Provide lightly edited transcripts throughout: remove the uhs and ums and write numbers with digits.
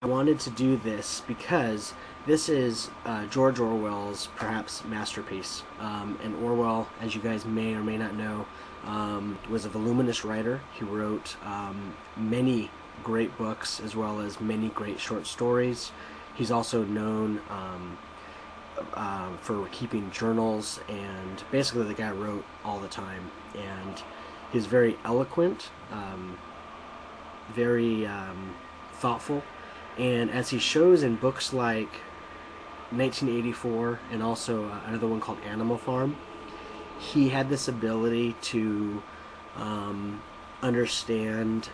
I wanted to do this because this is George Orwell's perhaps masterpiece. And Orwell, as you guys may or may not know, was a voluminous writer. He wrote many great books as well as many great short stories. He's also known for keeping journals, and basically the guy wrote all the time. And he's very eloquent, very thoughtful, and as he shows in books like 1984 and also another one called Animal Farm, he had this ability to understand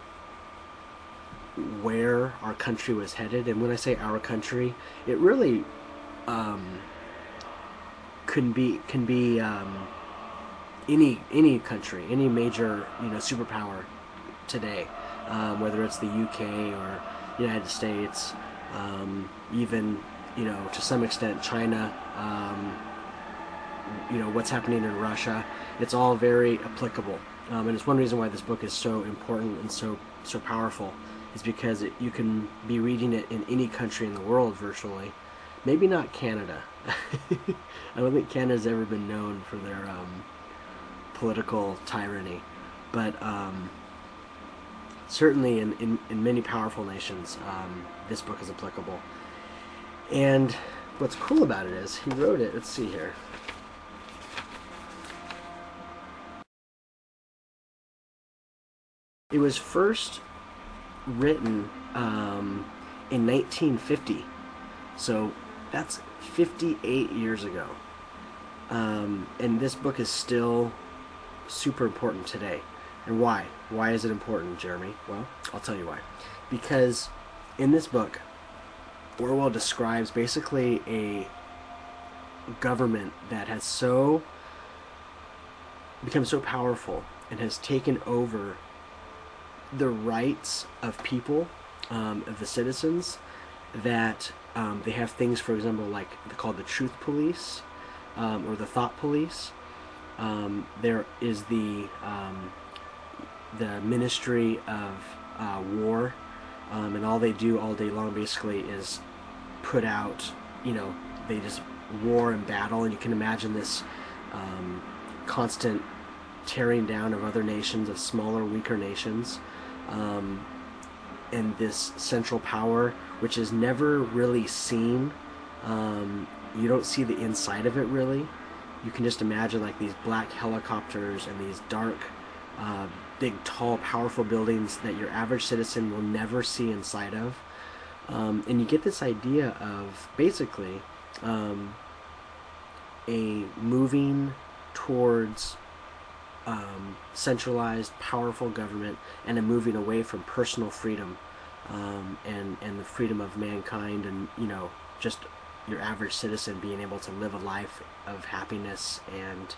where our country was headed. And when I say our country, it really um, can be any country, any major superpower today, whether it's the UK or United States, even to some extent China. What's happening in Russia. It's all very applicable, and it's one reason why this book is so important and so powerful. Is because you can be reading it in any country in the world virtually. Maybe not Canada. I don't think Canada's ever been known for their political tyranny, but certainly in many powerful nations, this book is applicable. And what's cool about it is he wrote it. Let's see here. It was first written in 1950, so that's 58 years ago. And this book is still super important today. And why? Why is it important, Jeremy? Well, I'll tell you why. Because in this book, Orwell describes basically a government that has become so powerful and has taken over the rights of people, of the citizens, that they have things, for example, like they're called the truth police, or the thought police. There is the Ministry of War, and all they do all day long basically is put out, they just war and battle, and you can imagine this constant tearing down of other nations, of smaller, weaker nations, um, and this central power, which is never really seen. You don't see the inside of it really. You can just imagine like these black helicopters and these dark, big, tall, powerful buildings that your average citizen will never see inside of. And you get this idea of basically um, a moving towards centralized, powerful government, and a moving away from personal freedom, and the freedom of mankind, and just your average citizen being able to live a life of happiness and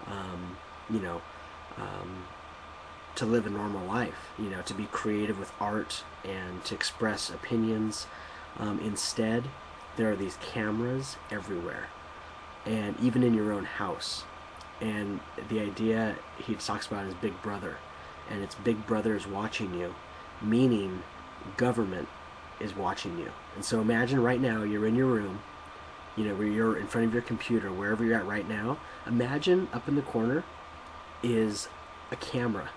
um, you know um, to live a normal life, to be creative with art and to express opinions. Instead, there are these cameras everywhere, and even in your own house. And the idea he talks about is Big Brother, and it's Big Brother is watching you, meaning government is watching you. And so imagine right now you're in your room, where you're in front of your computer, wherever you're at right now. Imagine up in the corner is a camera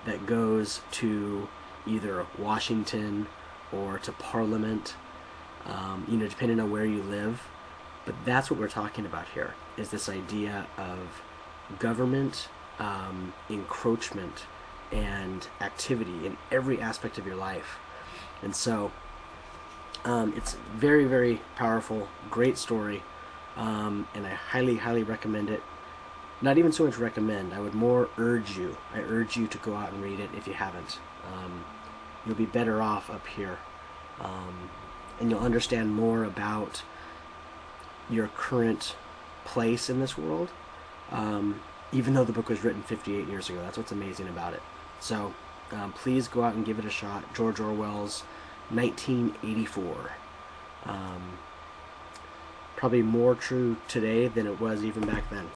that goes to either Washington or to Parliament, depending on where you live. But that's what we're talking about here, is this idea of government encroachment and activity in every aspect of your life. And so it's very, very powerful, great story, and I highly, highly recommend it. Not even so much recommend, I would more urge you. I urge you to go out and read it if you haven't. You'll be better off up here, and you'll understand more about your current place in this world, even though the book was written 58 years ago. That's what's amazing about it. So please go out and give it a shot. George Orwell's 1984. Probably more true today than it was even back then.